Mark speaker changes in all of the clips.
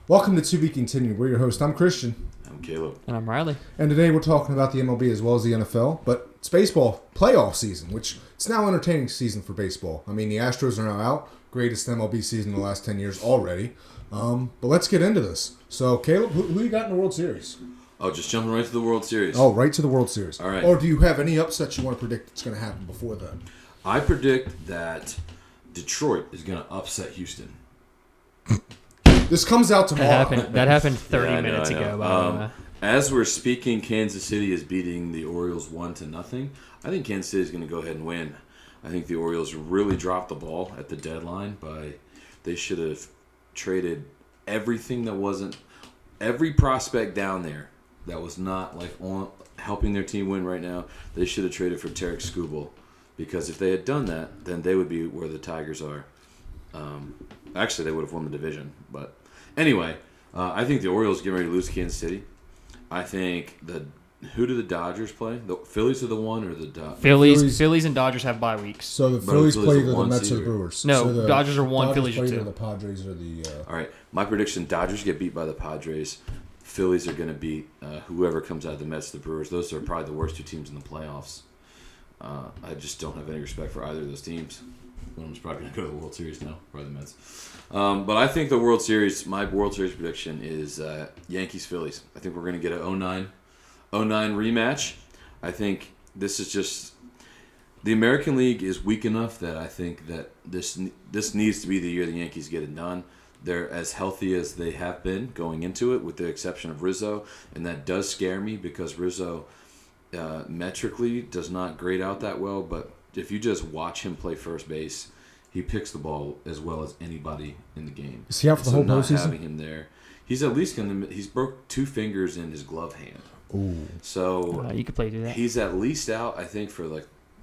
Speaker 1: Welcome to To Be Continued. We're your host. I'm Christian.
Speaker 2: I'm Caleb.
Speaker 3: And I'm Riley.
Speaker 1: And today we're talking about the MLB as well as the NFL, but it's baseball playoff season, which it's now entertaining season for baseball. I mean, the Astros are now out. Greatest MLB season in the last 10 years already. But let's get into this. So, Caleb, who you got in the World Series?
Speaker 2: Oh, just jumping right to the World Series.
Speaker 1: Oh, right to the World Series.
Speaker 2: All right.
Speaker 1: Or do you have any upsets you want to predict that's going to happen before then?
Speaker 2: I predict that Detroit is going to upset Houston.
Speaker 1: This comes out tomorrow.
Speaker 3: That happened 30
Speaker 2: Yeah, I know,
Speaker 3: minutes
Speaker 2: I know.
Speaker 3: ago. By the way.
Speaker 2: As we're speaking, Kansas City is beating the Orioles 1-0. I think Kansas City is going to go ahead and win. I think the Orioles really dropped the ball at the deadline. They should have traded everything that wasn't every prospect down there that was not like on helping their team win right now. They should have traded for Tarek Skubal, because if they had done that, then they would be where the Tigers are. Actually, they would have won the division. But anyway, I think the Orioles get ready to lose to Kansas City. I think who do the Dodgers play? The Phillies are the one, or the
Speaker 3: Phillies and Dodgers have bye weeks.
Speaker 1: So the
Speaker 2: But
Speaker 1: Phillies
Speaker 2: the
Speaker 1: play
Speaker 2: Phillies are
Speaker 1: either the
Speaker 2: one
Speaker 1: Mets or
Speaker 2: seed
Speaker 1: the
Speaker 2: or-
Speaker 1: Brewers.
Speaker 3: No,
Speaker 1: So the
Speaker 3: Dodgers are one,
Speaker 1: Dodgers
Speaker 3: Phillies are
Speaker 1: play
Speaker 3: two.
Speaker 1: either the Padres or the...
Speaker 2: All right, my prediction: Dodgers get beat by the Padres. Phillies are going to beat whoever comes out of the Mets, the Brewers. Those are probably the worst two teams in the playoffs. I just don't have any respect for either of those teams. One of them's probably going to go to the World Series now, probably the Mets. But I think my World Series prediction is Yankees-Phillies. I think we're going to get an 09 rematch. I think this is just... The American League is weak enough that I think that this needs to be the year the Yankees get it done. They're as healthy as they have been going into it, with the exception of Rizzo, and that does scare me because Rizzo metrically does not grade out that well, but if you just watch him play first base, he picks the ball as well as anybody in the game.
Speaker 1: Is he out for the whole
Speaker 2: not
Speaker 1: postseason?
Speaker 2: having him there, he's at least he's broke 2 fingers in his glove hand.
Speaker 1: Ooh.
Speaker 2: So
Speaker 3: You could play through that.
Speaker 2: he's at least out, I think, for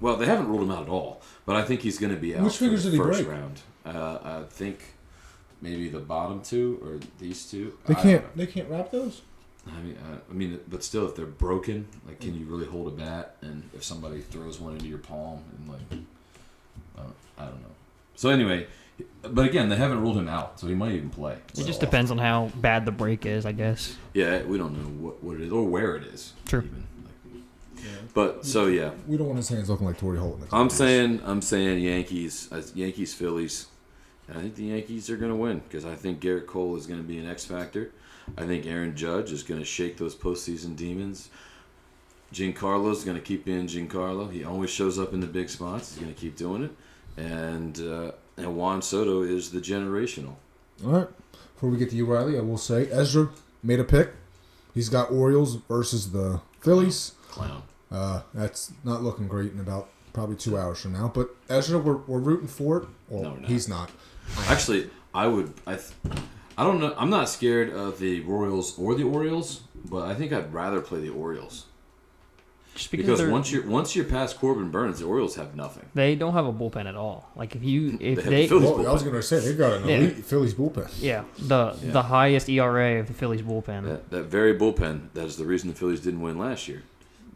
Speaker 2: well, they haven't ruled him out at all, but I think he's going to be out
Speaker 1: Which
Speaker 2: for
Speaker 1: fingers
Speaker 2: the
Speaker 1: did he
Speaker 2: first
Speaker 1: break?
Speaker 2: round. I think maybe the bottom 2 or these 2.
Speaker 1: They can't wrap those?
Speaker 2: I mean, but still, if they're broken, like, can you really hold a bat? And if somebody throws one into your palm, and I don't know. So anyway, but again, they haven't ruled him out, so he might even play.
Speaker 3: It just depends on how bad the break is, I guess.
Speaker 2: Yeah, we don't know what it is or where it is.
Speaker 3: True.
Speaker 2: Even. But so yeah,
Speaker 1: We don't want his hands looking like Torrey Holt.
Speaker 2: I'm saying Yankees, Phillies, and I think the Yankees are going to win because I think Garrett Cole is going to be an X factor. I think Aaron Judge is going to shake those postseason demons. Giancarlo is going to keep being Giancarlo. He always shows up in the big spots. He's going to keep doing it. And Juan Soto is the generational.
Speaker 1: All right. Before we get to you, Riley, I will say Ezra made a pick. He's got Orioles versus the Phillies.
Speaker 2: Clown.
Speaker 1: That's not looking great in about probably 2 hours from now. But Ezra, we're rooting for it. Well,
Speaker 2: No, we're not.
Speaker 1: he's not.
Speaker 2: Actually, I don't know. I'm not scared of the Royals or the Orioles, but I think I'd rather play the Orioles.
Speaker 3: Just
Speaker 2: Because
Speaker 3: they're-
Speaker 2: once you're past Corbin Burns, the Orioles have nothing.
Speaker 3: they don't have a bullpen at all. Like if
Speaker 2: They have
Speaker 3: they
Speaker 2: the Phillies
Speaker 1: Well, I was going to say they've got an elite Phillies bullpen.
Speaker 3: the highest ERA of the Phillies bullpen.
Speaker 2: That very bullpen, that is the reason the Phillies didn't win last year.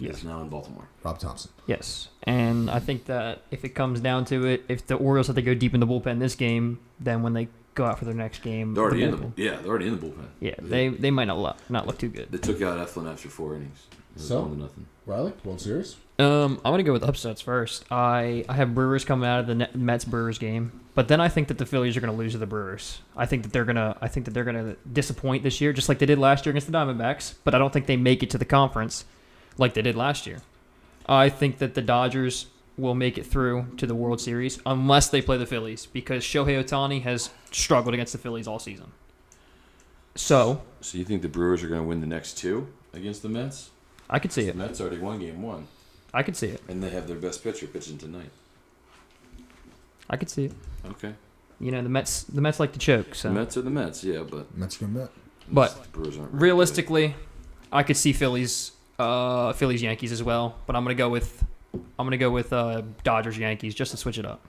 Speaker 3: Yes.
Speaker 2: It's now in Baltimore.
Speaker 1: Rob Thompson.
Speaker 3: Yes, and I think that if it comes down to it, if the Orioles have to go deep in the bullpen this game, then when they go out for their next game,
Speaker 2: They're already
Speaker 3: bullpen-
Speaker 2: they're already in the bullpen.
Speaker 3: Yeah, they might not look too good.
Speaker 2: They took out Eflin after 4 innings. It was
Speaker 1: So?
Speaker 2: 1-0.
Speaker 1: Riley, World Series?
Speaker 3: I'm gonna go with upsets first. I have Brewers coming out of the Mets Brewers game, but then I think that the Phillies are gonna lose to the Brewers. I think that they're gonna disappoint this year, just like they did last year against the Diamondbacks. But I don't think they make it to the conference like they did last year. I think that the Dodgers will make it through to the World Series unless they play the Phillies, because Shohei Ohtani has struggled against the Phillies all season. So
Speaker 2: So you think the Brewers are going to win the next 2 against the Mets?
Speaker 3: I could see
Speaker 2: The
Speaker 3: it.
Speaker 2: Mets already won game 1,
Speaker 3: I could see it.
Speaker 2: and they have their best pitcher pitching tonight.
Speaker 3: I could see it.
Speaker 2: Okay.
Speaker 3: You know, the Mets like to choke. So,
Speaker 2: The Mets are the Mets, yeah, but
Speaker 1: Mets going to bet.
Speaker 3: but
Speaker 2: the Brewers aren't. Really
Speaker 3: realistically, I could see Phillies Yankees as well. But I'm gonna go with Dodgers Yankees just to switch it up.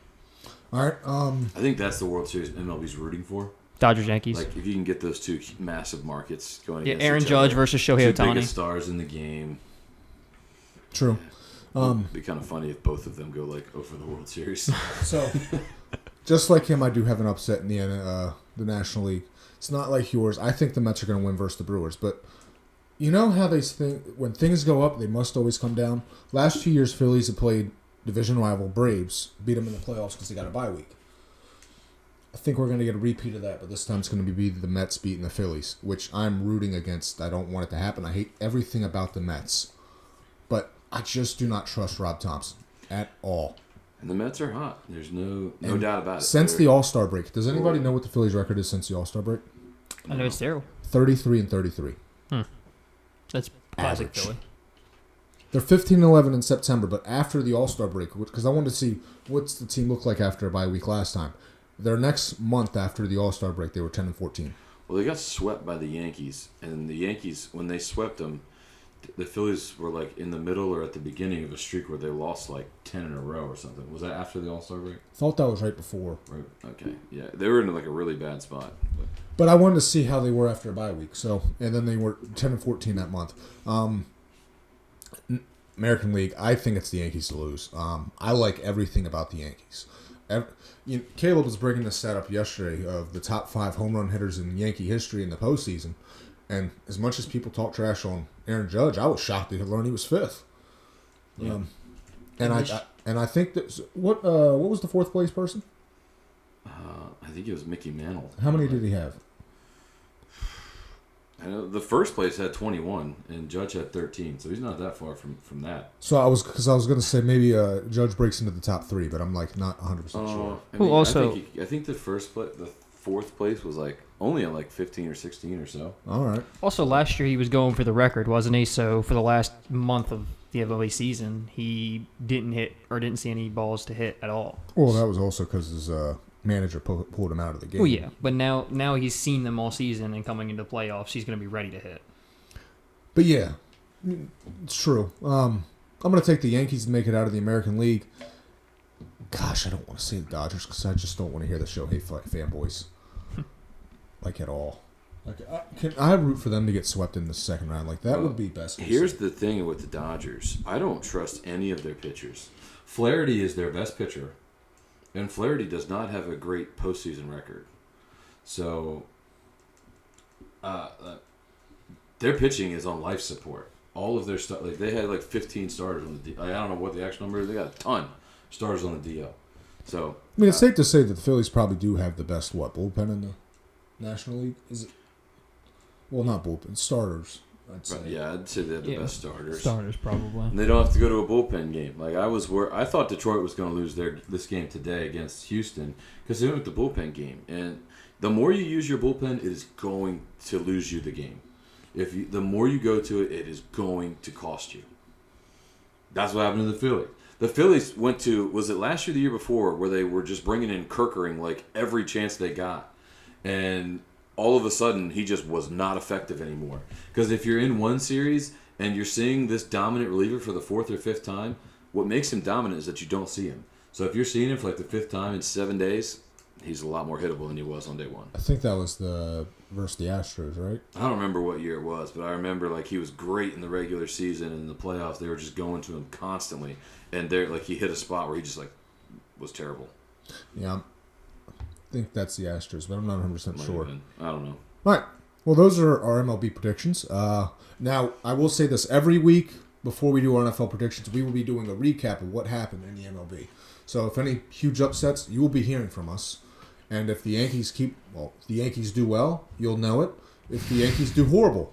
Speaker 1: All right.
Speaker 2: good. I think that's the World Series MLB's rooting for.
Speaker 3: Dodgers Yankees.
Speaker 2: Like, if you can get those 2 massive markets going
Speaker 3: Yeah,
Speaker 2: against
Speaker 3: Aaron
Speaker 2: each
Speaker 3: Judge
Speaker 2: other,
Speaker 3: versus Shohei
Speaker 2: 2
Speaker 3: Ohtani.
Speaker 2: biggest stars in the game.
Speaker 1: True.
Speaker 2: It'd be kind of funny if both of them go for the World Series.
Speaker 1: So, just like him, I do have an upset in the National League. It's not like yours. I think the Mets are going to win versus the Brewers, but you know how they think when things go up, they must always come down. Last 2 years, Phillies have played division rival Braves, beat them in the playoffs because they got a bye week. I think we're going to get a repeat of that, but this time it's going to be the Mets beating the Phillies, which I'm rooting against. I don't want it to happen. I hate everything about the Mets, but I just do not trust Rob Thompson at all.
Speaker 2: And the Mets are hot. There's no doubt about it.
Speaker 1: Since the All-Star break, does anybody know what the Phillies' record is since the All-Star break?
Speaker 3: I know it's terrible.
Speaker 1: 33-33.
Speaker 3: That's classic
Speaker 1: Average.
Speaker 3: Philly.
Speaker 1: They're 15-11 in September, but after the All-Star break, because I wanted to see what's the team look like after a bye week last time. Their next month after the All-Star break, they were 10-14.
Speaker 2: Well, they got swept by the Yankees, and the Yankees, when they swept them, the Phillies were like in the middle or at the beginning of a streak where they lost like 10 in a row or something. Was that after the All-Star break?
Speaker 1: Thought that was right before.
Speaker 2: Right. Okay. Yeah, they were in like a really bad spot.
Speaker 1: But I wanted to see how they were after a bye week. So, and then they were 10-14 that month. American League, I think it's the Yankees to lose. I like everything about the Yankees. Caleb was bringing this stat up yesterday of the top 5 home run hitters in Yankee history in the postseason. And as much as people talk trash on Aaron Judge, I was shocked to learn he was 5th.
Speaker 2: Yeah.
Speaker 1: And I think that what was the 4th place person?
Speaker 2: I think it was Mickey Mantle.
Speaker 1: How many did he have?
Speaker 2: I know the first place had 21, and Judge had 13, so he's not that far from that.
Speaker 1: So I was going to say maybe Judge breaks into the top 3, but I'm like not 100% sure.
Speaker 2: I think the 4th place was like only at like 15 or 16 or so.
Speaker 1: All right.
Speaker 3: Also, last year he was going for the record, wasn't he? So for the last month of the MLB season, he didn't hit or didn't see any balls to hit at all.
Speaker 1: Well, that was also because his manager pulled him out of the game.
Speaker 3: Well, yeah, but now he's seen them all season, and coming into the playoffs, he's going to be ready to hit.
Speaker 1: But yeah, it's true. I'm going to take the Yankees to make it out of the American League. Gosh, I don't want to say the Dodgers because I just don't want to hear the Shohei fanboys. Like at all. Like I root for them to get swept in the second round. Like that would be best.
Speaker 2: Here's the thing with the Dodgers. I don't trust any of their pitchers. Flaherty is their best pitcher, and Flaherty does not have a great postseason record. So, their pitching is on life support. All of their stuff, like they had like 15 starters on the DL. I don't know what the actual number is. They got a ton of starters on the DL. So,
Speaker 1: I mean, it's safe to say that the Phillies probably do have the best bullpen in the National League. Is it? Well, not bullpen, starters. I'd say.
Speaker 2: Yeah, I'd say they have the best starters.
Speaker 3: Starters probably.
Speaker 2: And they don't have to go to a bullpen game. Like I thought Detroit was going to lose this game today against Houston because they went with the bullpen game. And the more you use your bullpen, it is going to lose you the game. The more you go to it, it is going to cost you. That's what happened to the Phillies. The Phillies went to, was it last year or the year before, where they were just bringing in Kerkering like every chance they got. And all of a sudden, he just was not effective anymore. Because if you're in one series and you're seeing this dominant reliever for the 4th or 5th time, what makes him dominant is that you don't see him. So if you're seeing him for like the 5th time in 7 days, he's a lot more hittable than he was on day 1.
Speaker 1: I think that was versus the Astros, right?
Speaker 2: I don't remember what year it was, but I remember like he was great in the regular season and in the playoffs. They were just going to him constantly, and he hit a spot where he just like was terrible.
Speaker 1: Yeah, I think that's the Astros, but I'm not 100% sure.
Speaker 2: I don't know.
Speaker 1: All right. Well, those are our MLB predictions. Now, I will say this. Every week before we do our NFL predictions, we will be doing a recap of what happened in the MLB. So if any huge upsets, you will be hearing from us. And if the Yankees if the Yankees do well, you'll know it. If the Yankees do horrible,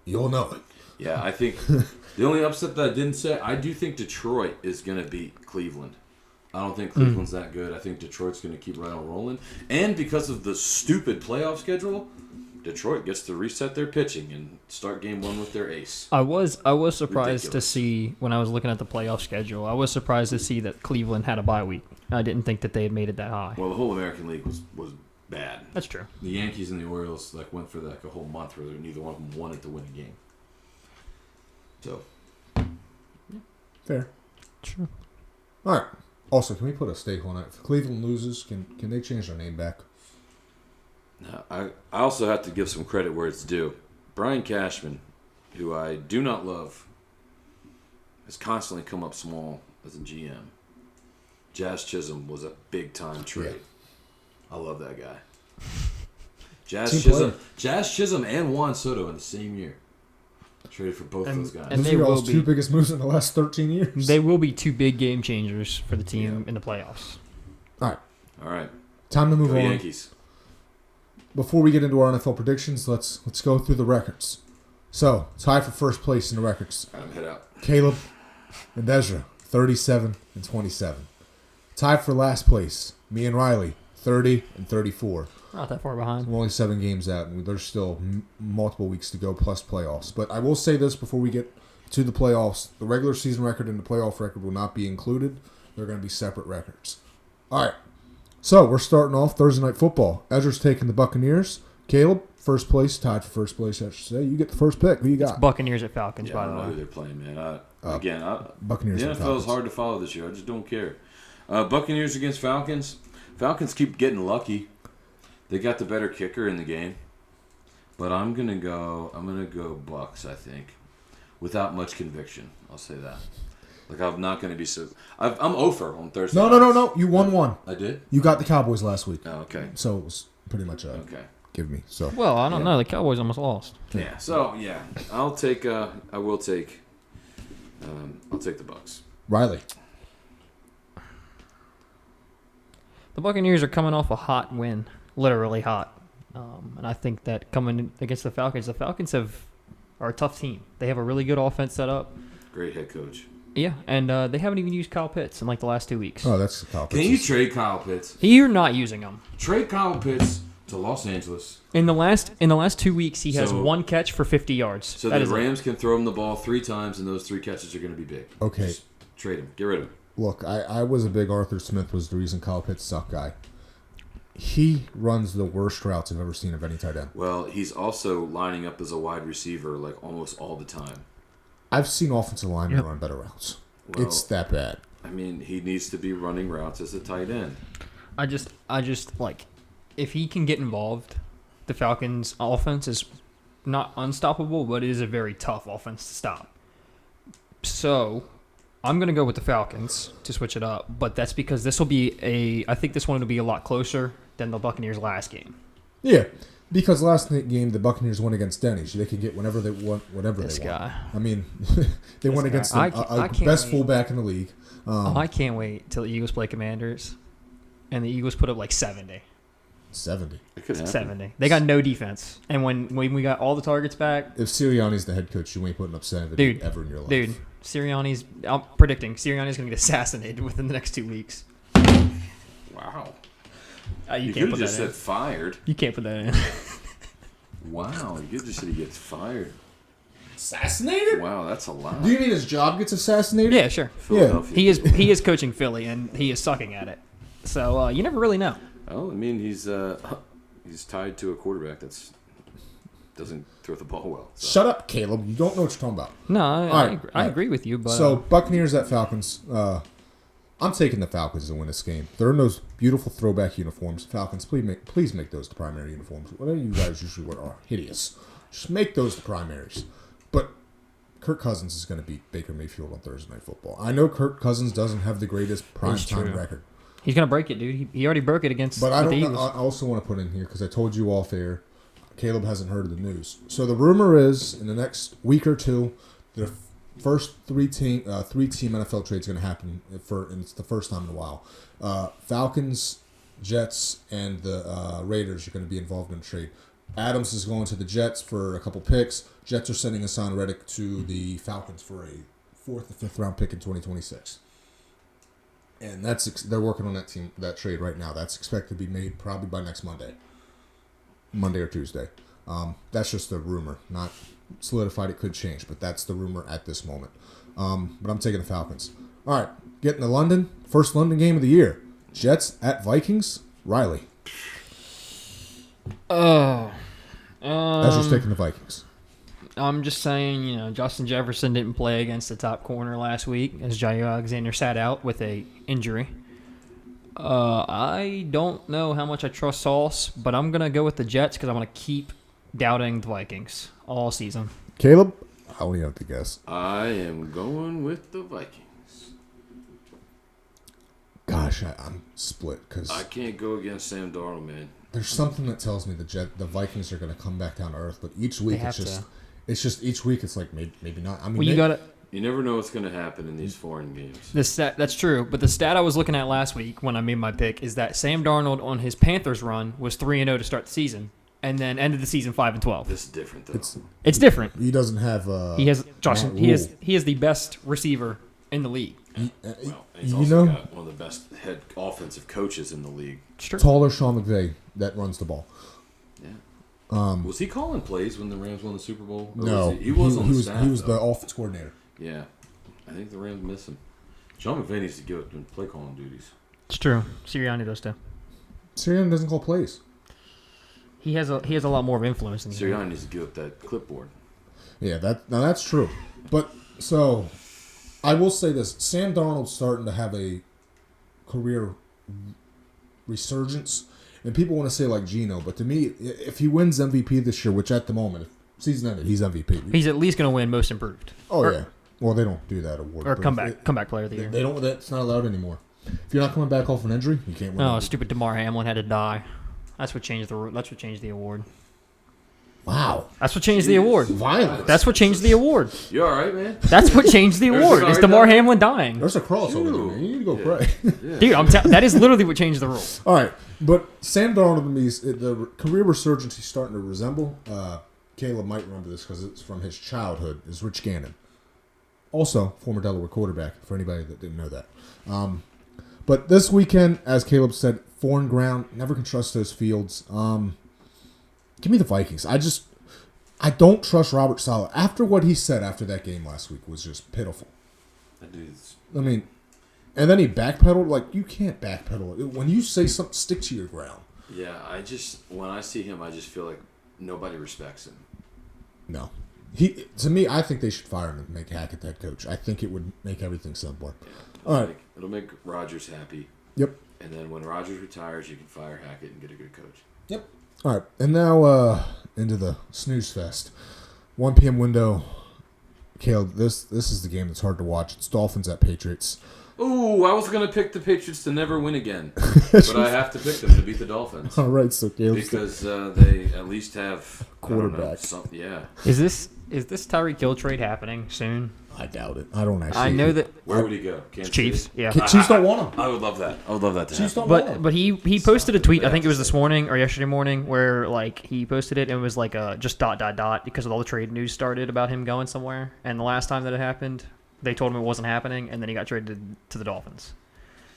Speaker 1: you'll know it.
Speaker 2: Yeah, I think the only upset that I didn't say, I do think Detroit is going to beat Cleveland. I don't think Cleveland's that good. I think Detroit's going to keep right on rolling. And because of the stupid playoff schedule, Detroit gets to reset their pitching and start game 1 with their ace.
Speaker 3: I was surprised to see, when I was looking at the playoff schedule, I was surprised to see that Cleveland had a bye week. I didn't think that they had made it that high.
Speaker 2: Well, the whole American League was bad.
Speaker 3: That's true.
Speaker 2: The Yankees and the Orioles went for a whole month where neither one of them wanted to win a game. So,
Speaker 1: fair.
Speaker 3: True.
Speaker 1: All right. Also, can we put a stake on it? If Cleveland loses, can they change their name back?
Speaker 2: I also have to give some credit where it's due. Brian Cashman, who I do not love, has constantly come up small as a GM. Jazz Chisholm was a big-time trade. Yeah. I love that guy. Jazz
Speaker 1: Team
Speaker 2: Chisholm and Juan Soto in the same year. Traded for both those guys.
Speaker 3: and
Speaker 1: Those
Speaker 3: they
Speaker 1: are
Speaker 3: will
Speaker 1: y'all's two
Speaker 3: be
Speaker 1: biggest moves in the last 13 years.
Speaker 3: they will be two big game changers for the team in the playoffs.
Speaker 1: All right. Time to move
Speaker 2: Go
Speaker 1: on.
Speaker 2: Yankees.
Speaker 1: Before we get into our NFL predictions, let's go through the records. So, tied for first place in the records.
Speaker 2: Adam, head out.
Speaker 1: Caleb and Ezra, 37 and 27. Tied for last place, me and Riley, 30 and 34.
Speaker 3: Not that far behind.
Speaker 1: We're only 7 games out, and there's still multiple weeks to go, plus playoffs. But I will say this before we get to the playoffs. The regular season record and the playoff record will not be included. They're going to be separate records. All right. So, we're starting off Thursday Night Football. Ezra's taking the Buccaneers. Caleb, first place, tied for first place, I should say. You get the first pick. Who you got?
Speaker 3: Buccaneers at Falcons,
Speaker 2: I
Speaker 3: by
Speaker 2: don't
Speaker 3: the
Speaker 2: know who
Speaker 3: way.
Speaker 2: they're playing, man.
Speaker 1: Buccaneers
Speaker 2: The
Speaker 1: and
Speaker 2: NFL
Speaker 1: Falcons.
Speaker 2: is hard to follow this year. I just don't care. Buccaneers against Falcons. Falcons keep getting lucky. They got the better kicker in the game, but I'm gonna go Bucks. I think, without much conviction. I'll say that. Like I'm not gonna be so. I'm 0 on Thursday.
Speaker 1: No. You won one.
Speaker 2: I did.
Speaker 1: You got the Cowboys last week.
Speaker 2: Oh, okay.
Speaker 1: So, it was pretty much a
Speaker 2: Okay.
Speaker 1: give me. So,
Speaker 3: Well, I don't know. The Cowboys almost lost.
Speaker 2: Yeah. So yeah, I'll take. I will take. I'll take the Bucks.
Speaker 1: Riley.
Speaker 3: The Buccaneers are coming off a hot win, literally hot, and I think that coming against the Falcons are a tough team. They have a really good offense set up.
Speaker 2: Great head coach.
Speaker 3: Yeah, and they haven't even used Kyle Pitts in like the last 2 weeks.
Speaker 1: Oh, that's the Cowboys.
Speaker 2: Can you trade Kyle Pitts?
Speaker 3: You're not using him.
Speaker 2: Trade Kyle Pitts to Los Angeles.
Speaker 3: In the last 2 weeks, he has
Speaker 2: So-
Speaker 3: one catch for 50 yards.
Speaker 2: So
Speaker 3: That
Speaker 2: the
Speaker 3: is it.
Speaker 2: Rams can throw him the ball 3 times, and those 3 catches are going to be big.
Speaker 1: Okay.
Speaker 2: Just trade him. Get rid of him.
Speaker 1: Look, I was a big Arthur Smith was the reason Kyle Pitts sucked guy. He runs the worst routes I've ever seen of any tight end.
Speaker 2: Well, he's also lining up as a wide receiver like almost all the time.
Speaker 1: I've seen offensive linemen run better routes.
Speaker 2: Well,
Speaker 1: It's that bad.
Speaker 2: I mean, he needs to be running routes as a tight end.
Speaker 3: I just like, if he can get involved, the Falcons' offense is not unstoppable, but it is a very tough offense to stop. So, I'm going to go with the Falcons to switch it up, but that's because I think this one will be a lot closer than the Buccaneers' last game.
Speaker 1: Yeah, because last night game the Buccaneers won against Denny's. They can get whenever they want, whatever
Speaker 3: This
Speaker 1: they want.
Speaker 3: guy.
Speaker 1: I mean, they won
Speaker 3: guy.
Speaker 1: against
Speaker 3: I
Speaker 1: the
Speaker 3: can't
Speaker 1: best
Speaker 3: wait.
Speaker 1: fullback in the league.
Speaker 3: I can't wait till the Eagles play Commanders, and the Eagles put up like 70.
Speaker 1: 70.
Speaker 2: It could happen.
Speaker 3: 70. They got no defense, and when we got all the targets back,
Speaker 1: If Sirianni's the head coach, you ain't putting up 70
Speaker 3: Dude,
Speaker 1: ever in your life.
Speaker 3: dude, I'm predicting Sirianni's going to get assassinated within the next 2 weeks.
Speaker 2: Wow.
Speaker 3: You
Speaker 2: You
Speaker 3: can't
Speaker 2: could have
Speaker 3: put
Speaker 2: just
Speaker 3: that in.
Speaker 2: said fired.
Speaker 3: You can't put that in.
Speaker 2: Wow. You could have just said he gets fired.
Speaker 1: Assassinated?
Speaker 2: Wow, that's a lot.
Speaker 1: Do you mean his job gets assassinated?
Speaker 3: Yeah, sure.
Speaker 2: Philadelphia.
Speaker 3: He is coaching Philly, and he is sucking at it. So you never really know.
Speaker 2: Well, I mean, he's tied to a quarterback that's doesn't throw the ball well. So.
Speaker 1: Shut up, Caleb. You don't know what you're talking about.
Speaker 3: No,
Speaker 1: right,
Speaker 3: I
Speaker 1: right.
Speaker 3: agree with you, but
Speaker 1: So Buccaneers at Falcons. I'm taking the Falcons to win this game. They're in those beautiful throwback uniforms. Falcons, please make those the primary uniforms. Whatever you guys usually wear are hideous. Just make those the primaries. But Kirk Cousins is going to beat Baker Mayfield on Thursday Night Football. I know Kirk Cousins doesn't have the greatest prime
Speaker 3: It's
Speaker 1: time
Speaker 3: true.
Speaker 1: record,
Speaker 3: he's going to break it, dude. He already broke it against
Speaker 1: but I
Speaker 3: with the
Speaker 1: don't.
Speaker 3: Eagles.
Speaker 1: I also want to put in here because I told you off air. Caleb hasn't heard of the news. So the rumor is in the next week or two, the first three-team NFL trade is going to happen and it's the first time in a while. Falcons, Jets, and the Raiders are going to be involved in a trade. Adams is going to the Jets for a couple picks. Jets are sending Hassan Reddick to the Falcons for a 4th or 5th round pick in 2026. And they're working on that trade right now. That's expected to be made probably by next Monday or Tuesday. That's just a rumor, not solidified. It could change, but that's the rumor at this moment. But I'm taking the Falcons. All right, getting to London. First London game of the year. Jets at Vikings. Riley. Ezra's taking the Vikings.
Speaker 3: I'm just saying, Justin Jefferson didn't play against the top corner last week as Jair Alexander sat out with a injury. I don't know how much I trust Sauce, but I'm going to go with the Jets because I want to keep doubting the Vikings all season.
Speaker 1: Caleb? I don't even have to guess.
Speaker 2: I am going with the Vikings.
Speaker 1: Gosh, I'm split because
Speaker 2: I can't go against Sam Darnold, man.
Speaker 1: There's something that tells me the Vikings are going to come back down to earth, but each week it's just each week it's like maybe not. I mean,
Speaker 3: Well, you got to.
Speaker 2: You never know what's going to happen in these foreign games.
Speaker 3: That's true, but the stat I was looking at last week when I made my pick is that Sam Darnold on his Panthers run was 3-0 to start the season, and then ended the season 5-12.
Speaker 2: This is different, though.
Speaker 3: It's different.
Speaker 1: he doesn't have.
Speaker 3: He has Josh.
Speaker 1: Matt
Speaker 3: He is
Speaker 1: Rule.
Speaker 3: the best receiver in the league.
Speaker 2: Well, he's
Speaker 1: you
Speaker 2: also
Speaker 1: know,
Speaker 2: got one of the best head offensive coaches in the league.
Speaker 3: It's true.
Speaker 1: taller Sean McVay that runs the ball.
Speaker 2: Yeah. Was he calling plays when the Rams won the Super Bowl? Or
Speaker 1: No,
Speaker 2: was he was on the staff.
Speaker 1: He was
Speaker 2: though.
Speaker 1: the offense coordinator.
Speaker 2: Yeah. I think the Rams miss him. Sean McVay needs to give up play calling duties.
Speaker 3: It's true. Sirianni does too.
Speaker 1: Sirianni doesn't call plays.
Speaker 3: He has a lot more of influence than you.
Speaker 2: Sirianni needs to give up that clipboard.
Speaker 1: Yeah, that's true. But so I will say this: Sam Darnold's starting to have a career resurgence, and people want to say like Geno, but to me, if he wins MVP this year, which at the moment, if season ended, he's MVP.
Speaker 3: He's at least going to win Most Improved.
Speaker 1: Yeah. Well, they don't do that award.
Speaker 3: Or
Speaker 1: but
Speaker 3: comeback player of the year.
Speaker 1: They don't. That's not allowed anymore. If you're not coming back off an injury, you can't win.
Speaker 3: Oh,
Speaker 1: MVP.
Speaker 3: stupid Damar Hamlin had to die. That's what changed the award.
Speaker 1: Wow.
Speaker 3: That's what changed the award.
Speaker 1: Violence.
Speaker 3: That's what changed the award.
Speaker 2: You all right, man?
Speaker 3: That's what changed the
Speaker 2: There's
Speaker 3: award.
Speaker 2: a
Speaker 3: It's
Speaker 2: guy
Speaker 3: Damar
Speaker 2: dying.
Speaker 3: Hamlin dying.
Speaker 1: There's a crossover there, man. You need to go pray.
Speaker 2: Yeah.
Speaker 3: Dude, that is literally what changed the rule.
Speaker 1: All right, but Sam Darnold to me, the career resurgence he's starting to resemble. Caleb might remember this because it's from his childhood. Is Rich Gannon, also former Delaware quarterback. For anybody that didn't know that. But this weekend, as Caleb said, foreign ground. Never can trust those fields. Give me the Vikings. I don't trust Robert Saleh. After what he said after that game last week was just pitiful.
Speaker 2: That dude's...
Speaker 1: I mean, and then he backpedaled. Like, you can't backpedal. When you say something, stick to your ground.
Speaker 2: Yeah, when I see him, I just feel like nobody respects him.
Speaker 1: No. To me, I think they should fire him and make Hackett head coach. I think it would make everything simpler.
Speaker 2: Yeah,
Speaker 1: All right.
Speaker 2: It'll make Rodgers happy.
Speaker 1: Yep.
Speaker 2: And then when Rodgers retires, you can fire Hackett and get a good coach.
Speaker 1: Yep. All right. And now into the snooze fest. 1 p.m. window. Caleb, this is the game that's hard to watch. It's Dolphins at Patriots.
Speaker 2: Ooh, I was going to pick the Patriots to never win again. But I have to pick them to beat the Dolphins.
Speaker 1: All right, so Caleb.
Speaker 2: Because they at least have...
Speaker 1: Quarterback.
Speaker 2: Yeah.
Speaker 3: Is this Tyreek Hill trade happening soon?
Speaker 1: I doubt it. I don't actually.
Speaker 3: I know that
Speaker 2: Where would he go? Kansas
Speaker 3: Chiefs.
Speaker 2: City?
Speaker 3: Yeah.
Speaker 1: Chiefs don't want him.
Speaker 2: I would love that. I would love that to
Speaker 1: Chiefs
Speaker 2: happen.
Speaker 1: don't want him.
Speaker 3: But he posted a tweet. I think it was this morning or yesterday morning where like he posted it and it was like just ... because of all the trade news started about him going somewhere. And the last time that it happened, they told him it wasn't happening, and then he got traded to the Dolphins.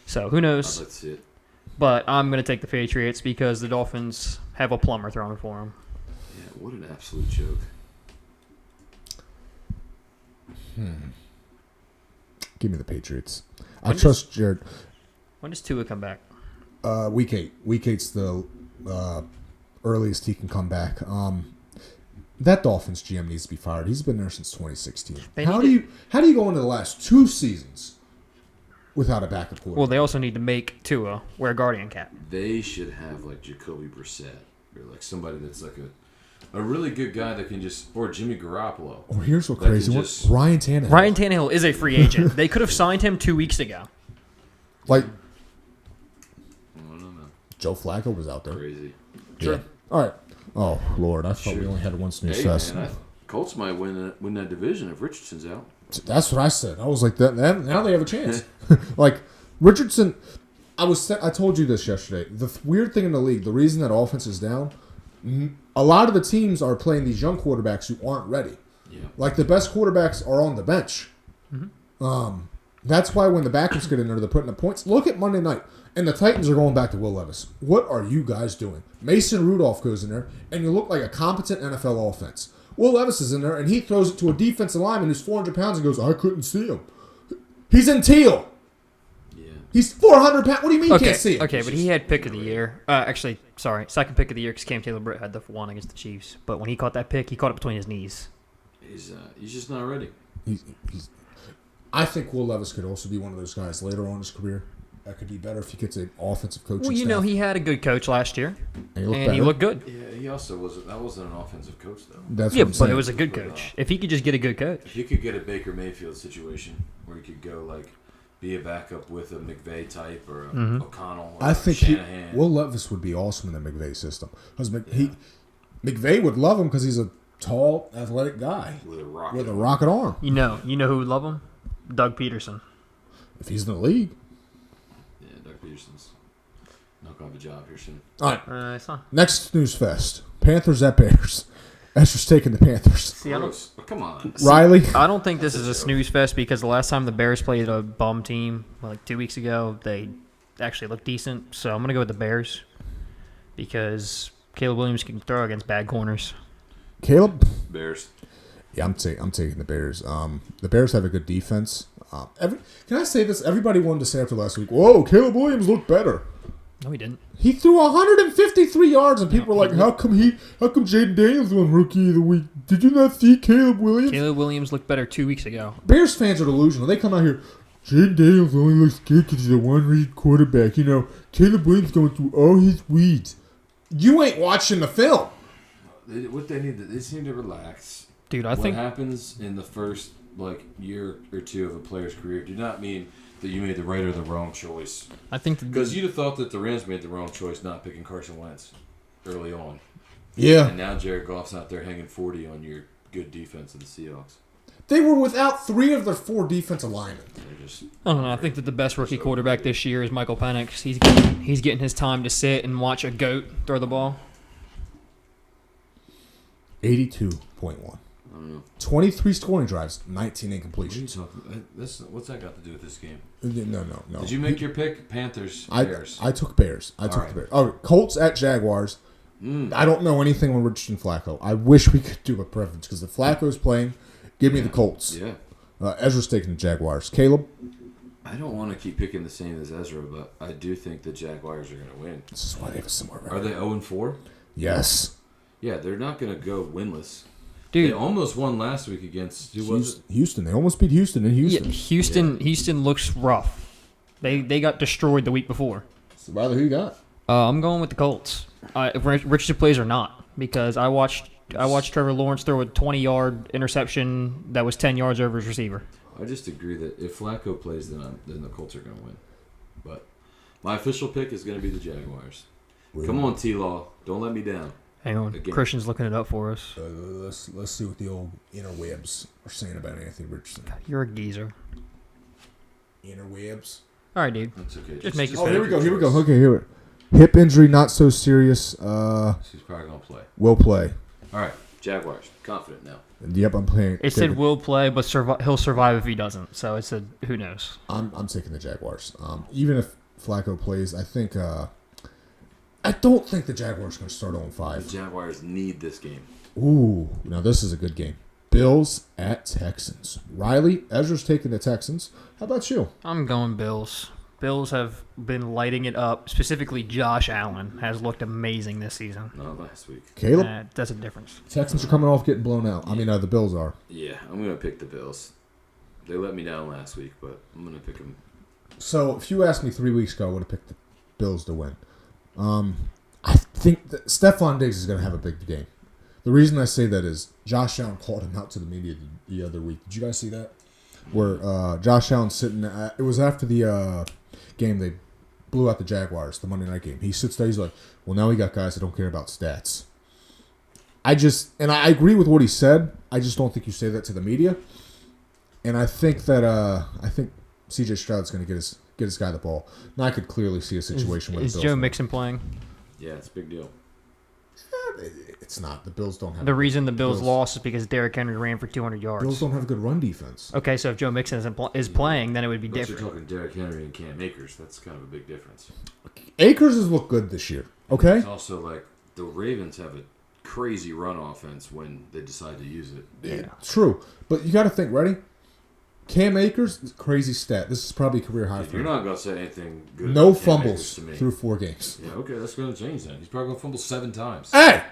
Speaker 3: So who knows?
Speaker 2: Let's see it.
Speaker 3: But I'm gonna take the Patriots because the Dolphins have a plumber throwing for him.
Speaker 2: Yeah, what an absolute joke.
Speaker 1: Give me the Patriots. I trust Jared.
Speaker 3: When does Tua come back?
Speaker 1: Week 8. Week 8's the earliest he can come back. That Dolphins GM needs to be fired. He's been there since 2016. How do you go into the last 2 seasons without a backup quarterback?
Speaker 3: Well, they also need to make Tua wear a guardian cap.
Speaker 2: They should have like Jacoby Brissett or like somebody that's like a really good guy that can just, or Jimmy Garoppolo.
Speaker 1: Or here's what
Speaker 2: That can
Speaker 1: crazy one.
Speaker 2: just-
Speaker 1: Ryan Tannehill.
Speaker 3: Ryan Tannehill is a free agent. They could have signed him 2 weeks ago.
Speaker 1: Like
Speaker 2: I don't know.
Speaker 1: Joe Flacco was out there.
Speaker 2: Crazy.
Speaker 1: Yeah. All right. Oh Lord, I thought we only had one snooze
Speaker 2: Hey,
Speaker 1: fest.
Speaker 2: man, Colts might win that division if Richardson's out.
Speaker 1: That's what I said. I was like, that now they have a chance. Like Richardson, I told you this yesterday. The weird thing in the league, the reason that offense is down, a lot of the teams are playing these young quarterbacks who aren't ready.
Speaker 2: Yeah.
Speaker 1: Like the best quarterbacks are on the bench. That's why when the backups get in there, they're putting up points. Look at Monday night, and the Titans are going back to Will Levis. What are you guys doing? Mason Rudolph goes in there, and you look like a competent NFL offense. Will Levis is in there, and he throws it to a defensive lineman who's 400 pounds and goes, I couldn't see him. He's in teal.
Speaker 2: Yeah.
Speaker 1: He's 400 pounds. What do you mean you can't see him?
Speaker 3: Okay, but he had pick of the year. Second pick of the year because Cam Taylor-Britt had the one against the Chiefs. But when he caught that pick, he caught it between his knees.
Speaker 2: He's just not ready.
Speaker 1: I think Will Levis could also be one of those guys later on in his career that could be better if he gets an offensive coaching
Speaker 3: Well, you know, he had a good coach last year,
Speaker 1: and
Speaker 3: he looked good.
Speaker 2: Yeah, he also wasn't. That wasn't an offensive coach though.
Speaker 1: That's
Speaker 3: Yeah,
Speaker 1: what I'm
Speaker 3: but
Speaker 1: saying.
Speaker 3: it was a good coach. If he could just get a good coach.
Speaker 2: If he could get a Baker Mayfield situation where he could go like be a backup with a McVay type or a
Speaker 3: Mm-hmm.
Speaker 2: O'Connell or
Speaker 1: I
Speaker 2: a
Speaker 1: think
Speaker 2: Shanahan.
Speaker 1: Will Levis would be awesome in the McVay system. Because McVay would love him because he's a tall, athletic guy
Speaker 2: with a rocket.
Speaker 1: with a rocket arm.
Speaker 3: You know who would love him? Doug Peterson.
Speaker 1: If he's in the league.
Speaker 2: Yeah, Doug Peterson's not going to have a job here soon.
Speaker 1: All right.
Speaker 3: It's not.
Speaker 1: Next snooze fest. Panthers at Bears. Ezra's taking the Panthers.
Speaker 3: See, I don't,
Speaker 2: Gross. Oh, come on.
Speaker 1: Riley.
Speaker 3: I don't think this is a snooze fest because the last time the Bears played a bum team, like 2 weeks ago, they actually looked decent. So I'm going to go with the Bears because Caleb Williams can throw against bad corners.
Speaker 1: Caleb.
Speaker 2: Bears.
Speaker 1: Yeah, I'm taking the Bears. The Bears have a good defense. Can I say this? Everybody wanted to say after last week, whoa, Caleb Williams looked better.
Speaker 3: No, he didn't.
Speaker 1: He threw 153 yards, and people were like, how come Jaden Daniels won Rookie of the Week? Did you not see Caleb Williams?
Speaker 3: Caleb Williams looked better 2 weeks ago.
Speaker 1: Bears fans are delusional. They come out here, Jaden Daniels only looks good because he's a one-read quarterback. You know, Caleb Williams going through all his weeds. You ain't watching the film.
Speaker 2: What they just need to relax.
Speaker 3: Dude, I
Speaker 2: what
Speaker 3: think
Speaker 2: happens in the first year or two of a player's career do not mean that you made the right or the wrong choice. Because you'd have thought that the Rams made the wrong choice not picking Carson Wentz early on.
Speaker 1: Yeah.
Speaker 2: And now Jared Goff's out there hanging 40 on your good defense of the Seahawks.
Speaker 1: They were without 3 of their 4 defensive linemen.
Speaker 2: They're just
Speaker 3: I don't know. I think that the best rookie quarterback this year is Michael Penix. He's getting his time to sit and watch a goat throw the ball.
Speaker 1: 82.1.
Speaker 2: I don't know.
Speaker 1: 23 scoring drives, 19
Speaker 2: What are you
Speaker 1: incompletions.
Speaker 2: talking? What's that got to do with this game?
Speaker 1: No.
Speaker 2: Did you make your pick? Panthers,
Speaker 1: I
Speaker 2: Bears.
Speaker 1: took Bears. I took
Speaker 2: right.
Speaker 1: the Bears. All right, Colts at Jaguars. I don't know anything on Richardson Flacco. I wish we could do a preference because if Flacco's playing, give me the Colts.
Speaker 2: Yeah.
Speaker 1: Ezra's taking the Jaguars. Caleb?
Speaker 2: I don't want to keep picking the same as Ezra, but I do think the Jaguars are going to win.
Speaker 1: This is why they have a similar record.
Speaker 2: Are they 0-4?
Speaker 1: Yes.
Speaker 2: Yeah, they're not going to go winless.
Speaker 3: Dude,
Speaker 2: They almost won last week against who was it?
Speaker 1: Houston. They almost beat Houston in Houston.
Speaker 3: Houston looks rough. They got destroyed the week before.
Speaker 1: So, Riley, who you got?
Speaker 3: I'm going with the Colts. If Richardson plays or not, because I watched Trevor Lawrence throw a 20-yard interception that was 10 yards over his receiver.
Speaker 2: I just agree that if Flacco plays, then the Colts are going to win. But my official pick is going to be the Jaguars. Come on, T-Law. Don't let me down.
Speaker 3: Hang on,
Speaker 2: Again.
Speaker 3: Christian's looking it up for us.
Speaker 1: Let's see what the old interwebs are saying about Anthony Richardson.
Speaker 3: You're a geezer.
Speaker 1: Interwebs.
Speaker 3: All right, dude.
Speaker 2: That's okay.
Speaker 3: Just make it
Speaker 1: Oh,
Speaker 3: fair.
Speaker 1: here we go. Okay, here. Hip injury, not so serious.
Speaker 2: He's probably going to play.
Speaker 1: Will play.
Speaker 2: All right, Jaguars. Confident now.
Speaker 1: Yep, I'm playing.
Speaker 3: It said will play, but he'll survive if he doesn't. So it said who knows.
Speaker 1: I'm taking the Jaguars. Even if Flacco plays, I think. I don't think the Jaguars are going to start
Speaker 2: The
Speaker 1: 0-5.
Speaker 2: Jaguars need this game.
Speaker 1: Ooh, now this is a good game. Bills at Texans. Riley, Ezra's taking the Texans. How about you?
Speaker 3: I'm going Bills. Bills have been lighting it up. Specifically, Josh Allen has looked amazing this season.
Speaker 2: Not last week.
Speaker 1: Caleb?
Speaker 3: That's a difference.
Speaker 1: Texans are coming off getting blown out. I mean, the Bills are.
Speaker 2: Yeah, I'm going to pick the Bills. They let me down last week, but I'm going to pick them.
Speaker 1: So if you asked me 3 weeks ago, I would have picked the Bills to win. I think that Stephon Diggs is going to have a big game. The reason I say that is Josh Allen called him out to the media the other week. Did you guys see that? Where Josh Allen sitting, it was after the game they blew out the Jaguars, the Monday night game. He sits there, he's like, well, now we got guys that don't care about stats. I agree with what he said. I just don't think you say that to the media. And I think that C.J. Stroud's going to get his guy the ball. Now I could clearly see a situation where
Speaker 3: Is
Speaker 1: the Bills
Speaker 3: Joe
Speaker 1: win.
Speaker 3: Mixon playing?
Speaker 2: Yeah, it's a big deal.
Speaker 1: It's not. The Bills don't have.
Speaker 3: The reason the Bills lost is because Derrick Henry ran for 200 yards.
Speaker 1: Bills don't have a good run defense.
Speaker 3: Okay, so if Joe Mixon is playing, then it would be
Speaker 2: But
Speaker 3: different.
Speaker 2: you're talking Derrick Henry and Cam Akers. That's kind of a big difference.
Speaker 1: Akers has looked good this year. Okay.
Speaker 2: It's also like the Ravens have a crazy run offense when they decide to use it.
Speaker 3: Yeah.
Speaker 1: True, but you got to think. Ready? Cam Akers, crazy stat. This is probably career high for
Speaker 2: You're
Speaker 1: him.
Speaker 2: not going to say anything good.
Speaker 1: No
Speaker 2: about Cam Akers
Speaker 1: fumbles
Speaker 2: to me.
Speaker 1: through 4 games.
Speaker 2: Yeah, okay, that's going to change then. He's probably going to fumble 7 times.
Speaker 1: Hey,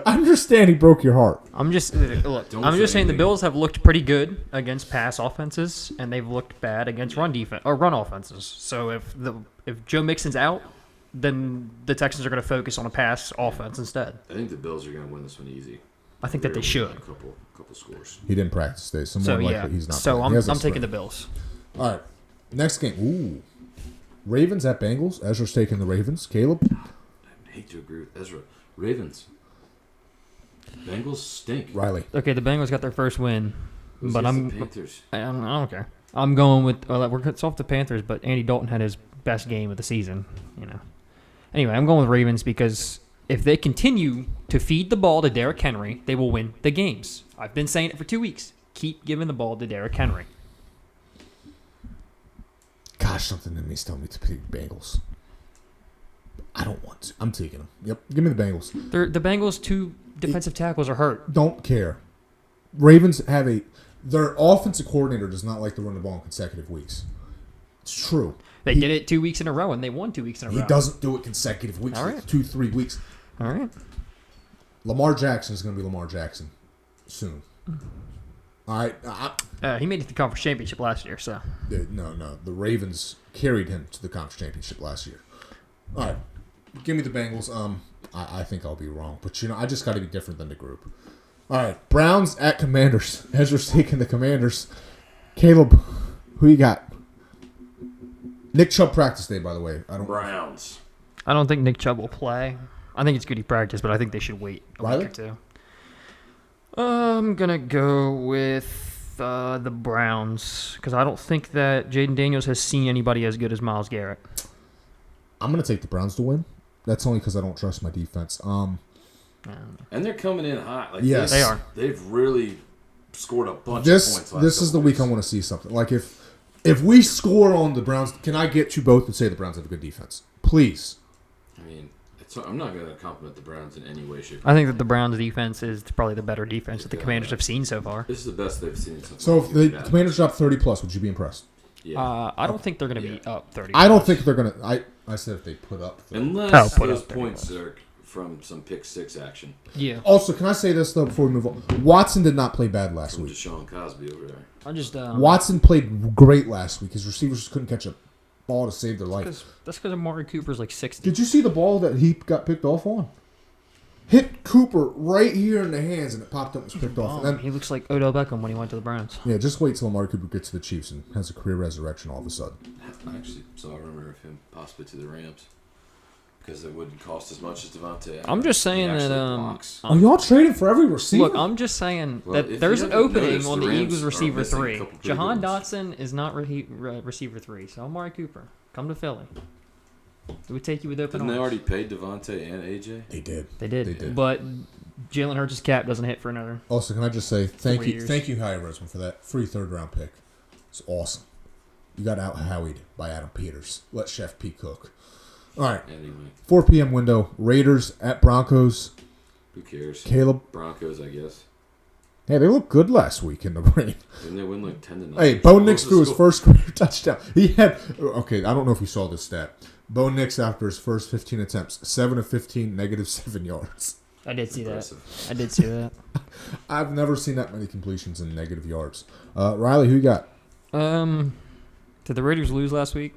Speaker 1: I understand he broke your heart.
Speaker 3: I'm just look.
Speaker 2: Don't
Speaker 3: I'm
Speaker 2: say
Speaker 3: just saying the
Speaker 2: anything.
Speaker 3: Bills have looked pretty good against pass offenses, and they've looked bad against run offenses. So if Joe Mixon's out, then the Texans are going to focus on a pass offense instead.
Speaker 2: I think the Bills are going to win this one easy.
Speaker 3: I think that they
Speaker 2: They're gonna
Speaker 3: should.
Speaker 2: win a couple scores.
Speaker 1: He didn't practice today, so more
Speaker 3: So
Speaker 1: likely
Speaker 3: yeah.
Speaker 1: he's not.
Speaker 3: So
Speaker 1: playing. He has a
Speaker 3: I'm taking the
Speaker 1: sprain.
Speaker 3: Bills.
Speaker 1: All right, Next game. Ooh. Ravens at Bengals. Ezra's taking the Ravens. Caleb?
Speaker 2: I hate to agree with Ezra. Ravens. Bengals stink.
Speaker 1: Riley.
Speaker 3: Okay, the Bengals got their first win,
Speaker 2: Who's
Speaker 3: but
Speaker 2: against the Panthers.
Speaker 3: I don't care. I'm going with it's off the Panthers, but Andy Dalton had his best game of the season. Anyway, I'm going with Ravens because if they continue to feed the ball to Derrick Henry, they will win the games. I've been saying it for 2 weeks. Keep giving the ball to Derrick Henry.
Speaker 1: Gosh, something in me's telling me to pick Bengals. I don't want to. I'm taking them. Yep. Give me the Bengals.
Speaker 3: The Bengals' 2 defensive tackles are hurt.
Speaker 1: Don't care. Ravens have their offensive coordinator does not like to run the ball in consecutive weeks. It's true.
Speaker 3: They did it 2 weeks in a row, and they won 2 weeks in a row.
Speaker 1: He doesn't do it consecutive weeks.
Speaker 3: All
Speaker 1: Like
Speaker 3: right.
Speaker 1: 2-3 weeks.
Speaker 3: All right.
Speaker 1: Lamar Jackson is going to be Lamar Jackson soon. All right.
Speaker 3: He made it to the conference championship last year, so.
Speaker 1: No. The Ravens carried him to the conference championship last year. All right. Give me the Bengals. I think I'll be wrong, but I just got to be different than the group. All right. Browns at Commanders. Ezra's taking the Commanders. Caleb, who you got? Nick Chubb practice day, by the way.
Speaker 2: Browns.
Speaker 3: I don't think Nick Chubb will play. I think it's good he practiced, but I think they should wait a
Speaker 1: Riley?
Speaker 3: week or two. I'm going to go with the Browns because I don't think that Jaden Daniels has seen anybody as good as Myles Garrett.
Speaker 1: I'm going to take the Browns to win. That's only because I don't trust my defense.
Speaker 2: And they're coming in hot. Like
Speaker 1: Yes.
Speaker 3: They are.
Speaker 2: They've really scored a bunch of points.
Speaker 1: This is the week I want to see something. Like if we score on the Browns, can I get you both to say the Browns have a good defense? Please.
Speaker 2: I mean, I'm not going to compliment the Browns in any way, shape, or
Speaker 3: I think that the Browns' defense is probably the better defense that the Commanders have seen so far.
Speaker 2: This is the best they've seen so far.
Speaker 1: So if the Commanders drop 30+, would you be impressed?
Speaker 2: Yeah.
Speaker 3: I don't think they're going to be up 30.
Speaker 1: I don't think they're going to. I said if they put up 30.
Speaker 2: Unless
Speaker 3: put
Speaker 2: those
Speaker 3: up
Speaker 2: points are from some pick six action
Speaker 3: Yeah.
Speaker 1: Also, can I say this, though, before we move on? Watson did not play bad last
Speaker 2: from
Speaker 1: week.
Speaker 2: Deshaun Cosby over there.
Speaker 3: I just
Speaker 1: Watson played great last week. His receivers just couldn't catch a ball to save their life.
Speaker 3: that's because Amari Cooper's like 60.
Speaker 1: Did you see the ball that he got picked off on? Hit Cooper right here in the hands, and it popped up and was picked off. And then,
Speaker 3: He looks like Odell Beckham when he went to the Browns.
Speaker 1: yeah, just wait till Amari Cooper gets to the Chiefs and has a career resurrection all of a sudden.
Speaker 2: I actually saw a rumor of him possibly to the Rams because it wouldn't cost as much as Devontae.
Speaker 3: I'm just saying
Speaker 2: He
Speaker 3: that
Speaker 2: actually blocks.
Speaker 1: Are y'all trading for every receiver?
Speaker 3: Look, I'm just saying
Speaker 2: Well, if
Speaker 3: that
Speaker 2: you
Speaker 3: there's an
Speaker 2: haven't
Speaker 3: opening
Speaker 2: noticed,
Speaker 3: on
Speaker 2: the
Speaker 3: the
Speaker 2: Rams
Speaker 3: Eagles
Speaker 2: are
Speaker 3: receiver
Speaker 2: missing a
Speaker 3: 3.
Speaker 2: couple pretty
Speaker 3: Jahan
Speaker 2: good ones.
Speaker 3: Dotson is not receiver 3, so Amari Cooper, come to Philly. It would take you with open
Speaker 2: Didn't they
Speaker 3: arms.
Speaker 2: already pay Devontae and AJ?
Speaker 1: They did.
Speaker 3: They did.
Speaker 1: They did.
Speaker 3: But Jalen Hurts' cap doesn't hit for another.
Speaker 1: Also, can I just say thank
Speaker 3: 3
Speaker 1: you,
Speaker 3: years.
Speaker 1: thank you, Howie Roseman, for that free third-round pick. It's awesome. You got out Howied by Adam Peters. Let Chef P cook. All right,
Speaker 2: Anyway,
Speaker 1: 4 p.m. window. Raiders at Broncos.
Speaker 2: who cares?
Speaker 1: Caleb.
Speaker 2: Broncos, I guess.
Speaker 1: Hey, they looked good last week in the rain.
Speaker 2: Didn't they win like 10-9?
Speaker 1: Hey, Bo
Speaker 2: What
Speaker 1: Nix
Speaker 2: was the
Speaker 1: threw his
Speaker 2: score?
Speaker 1: first career touchdown. He had okay. I don't know if you saw this stat. Bo Nix after his first 15 attempts, 7 of 15, -7 yards.
Speaker 3: I did see
Speaker 2: Impressive.
Speaker 3: that. I did see that.
Speaker 1: I've never seen that many completions in negative yards. Riley, who you got?
Speaker 3: Did the Raiders lose last week?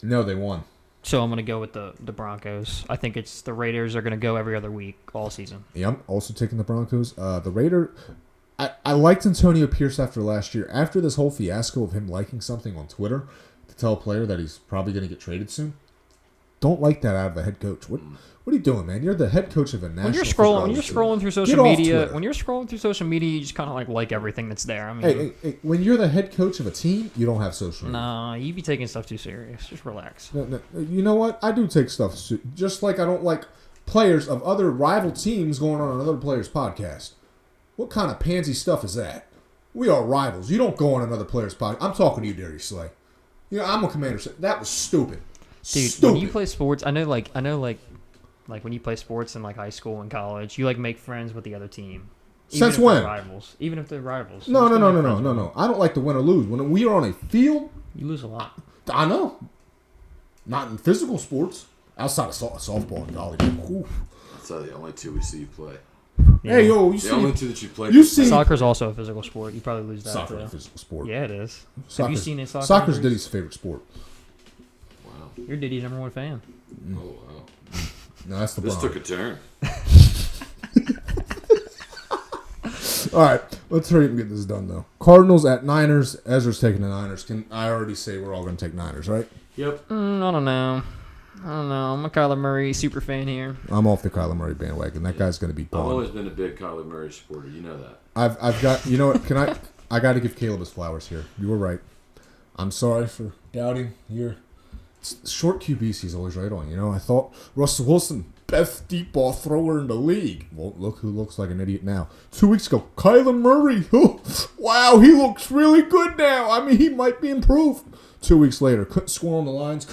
Speaker 1: No, they won.
Speaker 3: So I'm going to go with the Broncos. I think it's the Raiders are going to go every other week all season.
Speaker 1: Yeah, I'm also taking the Broncos. The Raider. I liked Antonio Pierce after last year. After this whole fiasco of him liking something on Twitter to tell a player that he's probably going to get traded soon. Don't like that out of a head coach. What are you doing, man? You're the head coach of a national.
Speaker 3: When you're scrolling through
Speaker 1: Get
Speaker 3: social
Speaker 1: off
Speaker 3: media,
Speaker 1: Twitter.
Speaker 3: when you're scrolling through social media, you just kind of like everything that's there. I mean,
Speaker 1: Hey, when you're the head coach of a team, you don't have social media.
Speaker 3: nah, you be taking stuff too serious. Just relax.
Speaker 1: No, you know what? I do take stuff just like I don't like players of other rival teams going on another player's podcast. What kind of pansy stuff is that? We are rivals. You don't go on another player's podcast. I'm talking to you, Darius Slay. You know, I'm a Commander. That was stupid.
Speaker 3: Dude,
Speaker 1: Stupid.
Speaker 3: when you play sports, I know like when you play sports in like high school and college, you like make friends with the other team. Even
Speaker 1: Since
Speaker 3: if they're
Speaker 1: when?
Speaker 3: Rivals. Even if they're rivals.
Speaker 1: No.
Speaker 3: You still make friends with them.
Speaker 1: I don't like to win or lose. When we are on a field,
Speaker 3: You lose a lot.
Speaker 1: I know. Not in physical sports. Outside of softball and volleyball. Oof.
Speaker 2: That's the only two we see you play.
Speaker 3: Yeah.
Speaker 1: Hey, yo, you
Speaker 2: The only
Speaker 1: see
Speaker 2: two that you play.
Speaker 1: you see-
Speaker 3: Soccer's also a physical sport. You probably lose that.
Speaker 1: soccer
Speaker 3: too.
Speaker 1: is a physical sport.
Speaker 3: Yeah, it is. Have you
Speaker 1: Soccer's-
Speaker 3: seen it?
Speaker 1: Soccer's Diddy's favorite sport.
Speaker 2: Wow.
Speaker 3: You're Diddy's #1 fan.
Speaker 2: Oh, wow.
Speaker 1: No, that's the
Speaker 2: This
Speaker 1: Bron.
Speaker 2: took a turn.
Speaker 1: All right, let's hurry up and get this done, though. Cardinals at Niners. Ezra's taking the Niners. Can I already say we're all going to take Niners, right?
Speaker 2: Yep.
Speaker 3: I don't know. I'm a Kyler Murray super fan here.
Speaker 1: I'm off the Kyler Murray bandwagon. That guy's going to be
Speaker 2: I've
Speaker 1: gone.
Speaker 2: always been a big Kyler Murray supporter. You know that.
Speaker 1: I've got, you know what, I got to give Caleb his flowers here. You were right. I'm sorry for doubting your short QBs. He's always right on. You know, I thought Russell Wilson, best deep ball thrower in the league. Well, look who looks like an idiot now. 2 weeks ago, Kyler Murray. Wow, he looks really good now. I mean, he might be improved. 2 weeks later, couldn't score on the lines.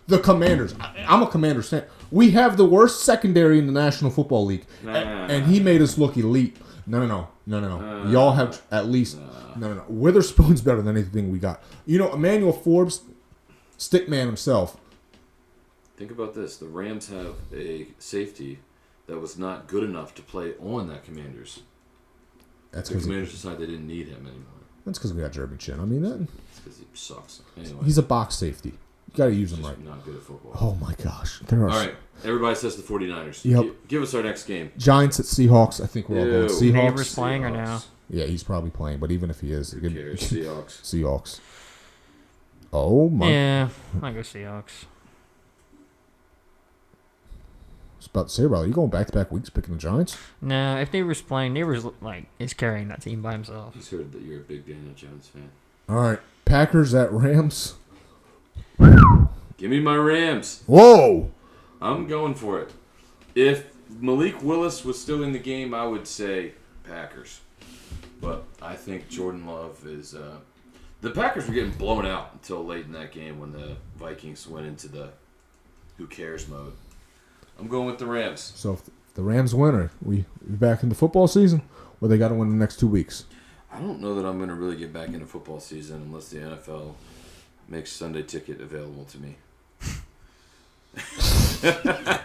Speaker 1: The Commanders. I'm a Commanders fan. We have the worst secondary in the National Football League, and he made us look elite. No. Y'all have at least no. Witherspoon's better than anything we got. You know, Emmanuel Forbes, stickman himself.
Speaker 2: Think about this. The Rams have a safety that was not good enough to play on that Commanders.
Speaker 1: That's
Speaker 2: The
Speaker 1: because
Speaker 2: Commanders decided they didn't need him anymore.
Speaker 1: that's because we got Jeremy Chin. I mean,
Speaker 2: It's because he sucks. Anyway,
Speaker 1: he's a box safety. You got to use him
Speaker 2: just
Speaker 1: right.
Speaker 2: not good at football.
Speaker 1: Oh my gosh, there are
Speaker 2: All right. Everybody says the 49ers.
Speaker 1: Yep.
Speaker 2: Give us our next game.
Speaker 1: Giants at Seahawks. I think we're all going
Speaker 2: Ew.
Speaker 1: Seahawks.
Speaker 3: Neighbors playing or now?
Speaker 1: Yeah, he's probably playing, but even if he is,
Speaker 2: Who cares? Seahawks.
Speaker 1: Seahawks. Oh my!
Speaker 3: Yeah, I go Seahawks.
Speaker 1: I was about to say, brother, you going back-to-back weeks picking the Giants?
Speaker 3: No, if Neighbors playing, Neighbors like is carrying that team by himself.
Speaker 2: Just heard that you're a big Daniel Jones fan.
Speaker 1: All right, Packers at Rams.
Speaker 2: Give me my Rams.
Speaker 1: Whoa!
Speaker 2: I'm going for it. If Malik Willis was still in the game, I would say Packers. But I think Jordan Love is... the Packers were getting blown out until late in that game when the Vikings went into the who cares mode. I'm going with the Rams.
Speaker 1: So if the Rams win, are we back in the football season, or they got to win the next 2 weeks?
Speaker 2: I don't know that I'm going to really get back into football season unless the NFL makes Sunday Ticket available to me.